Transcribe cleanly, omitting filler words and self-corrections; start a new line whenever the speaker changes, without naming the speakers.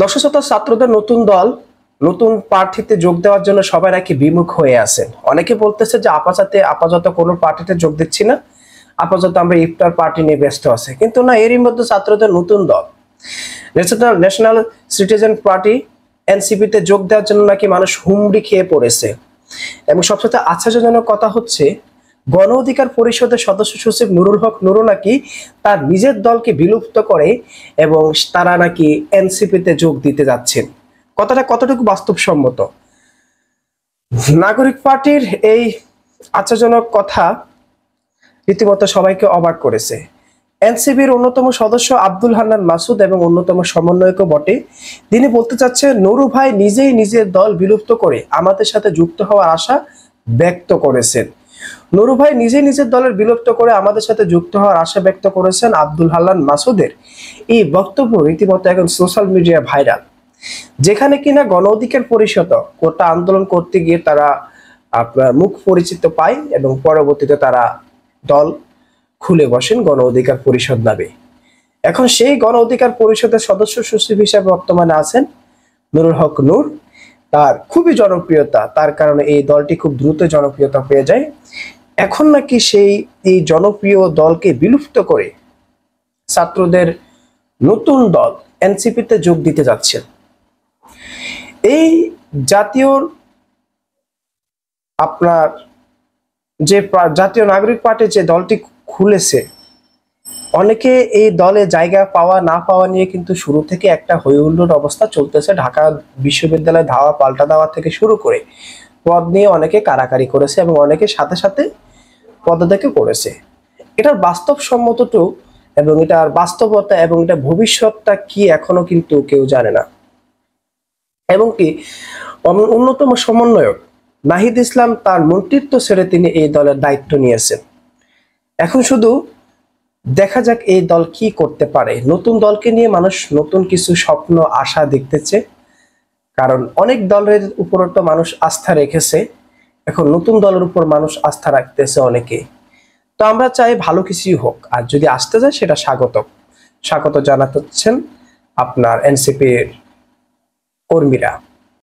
দর্শক শ্রোতা, ছাত্রদের নতুন দল নতুন প্রার্থীতে যোগ দেওয়ার জন্য সবাই নাকি বিমুখ হয়ে আছেন। অনেকে বলতেছে যে আপাতত কোনো পার্টিতে যোগ দিচ্ছি না, আপাতত আমরা ইফতার পার্টি নিয়ে ব্যস্ত আছে। কিন্তু না, এরই মধ্যে ছাত্রদের নতুন দল ন্যাশনাল সিটিজেন পার্টি এনসিপিতে যোগ দেওয়ার জন্য নাকি মানুষ হুমড়ি খেয়ে পড়েছে। এবং সবচেয়ে আশ্চর্যজনক কথা হচ্ছে, গণ অধিকার পরিষদের সদস্য সচিব নুরুল হক নুরু নাকি তার নিজের দলকে বিলুপ্ত করে এবং তারা নাকি এনসিপিতে যোগ দিতে যাচ্ছেন। কথাটা কতটুকু বাস্তবসম্মত? নাগরিক পার্টির এই আশ্চর্যজনক কথা রীতিমতো সবাইকে অবাক করেছে। এনসিপির অন্যতম সদস্য আব্দুল হান্নান মাসুদ এবং অন্যতম সমন্বয়কও বটে, তিনি বলতে চাচ্ছে নুরু ভাই নিজেই নিজের দল বিলুপ্ত করে আমাদের সাথে যুক্ত হওয়ার আশা ব্যক্ত করেছেন। নুরু ভাই নিজেই নিজের দলের বিলুপ্ত করে আমাদের সাথে যুক্ত হওয়ার আশা ব্যক্ত করেছেন। আব্দুল হান্নান মাসুদের এই বক্তব্য রীতিমতো এখন সোশ্যাল মিডিয়া ভাইরাল, যেখানে কিনা গণ অধিকার পরিষদ কোটা আন্দোলন করতে গিয়ে তারা আপনার মুখ পরিচিত পায় এবং পরবর্তীতে তারা দল খুলে বসেন গণ অধিকার পরিষদ নামে। এখন সেই গণ অধিকার পরিষদের সদস্য সচিব হিসেবে বর্তমানে আছেন নুরুল হক নূর। তার খুবই জনপ্রিয়তা, তার কারণে এই দলটি খুব দ্রুত জনপ্রিয়তা পেয়ে যায়। এখন নাকি এই জনপ্রিয় দলকে বিলুপ্ত করে ছাত্রদের নতুন দল এনসিপিতে যোগ দিতে যাচ্ছেন। এই জাতীয় জাতীয় নাগরিক পার্টি যে দলটি খুলেছে, অনেকে এই দলে জায়গা পাওয়া না পাওয়া নিয়ে কিন্তু শুরু থেকে একটা হইহুল্লোড় অবস্থা চলতেছে। ঢাকা বিশ্ববিদ্যালয়ে ধাওয়া পাল্টা দেওয়া থেকে শুরু করে পদ নিয়ে অনেকে কারাকারি করেছে এবং অনেকে সাথে সাথে পদত্যাগও করেছে। এটার বাস্তবসম্মতটু এবং এটার বাস্তবতা এবং এটা ভবিষ্যৎটা কি এখনো কিন্তু কেউ জানে না। এবং কি অন্যতম সমন্বয়ক নাহিদ ইসলাম তার মন্ত্রিত্ব ছেড়ে তিনি এই দলের দায়িত্ব নিয়েছেন। এখন শুধু দেখা যাক এই দল কি করতে পারে। নতুন দলকে নিয়ে মানুষ নতুন কিছু স্বপ্ন আশা দেখতেছে, কারণ অনেক দলের উপর তো মানুষ আস্থা রেখেছে, এখন নতুন দলের উপর মানুষ আস্থা রাখতেছে অনেকে। তো আমরা চাই ভালো কিছুই হোক, আর যদি আসতে যায় সেটা স্বাগত জানাচ্ছেন আপনার এনসিপির কর্মীরা।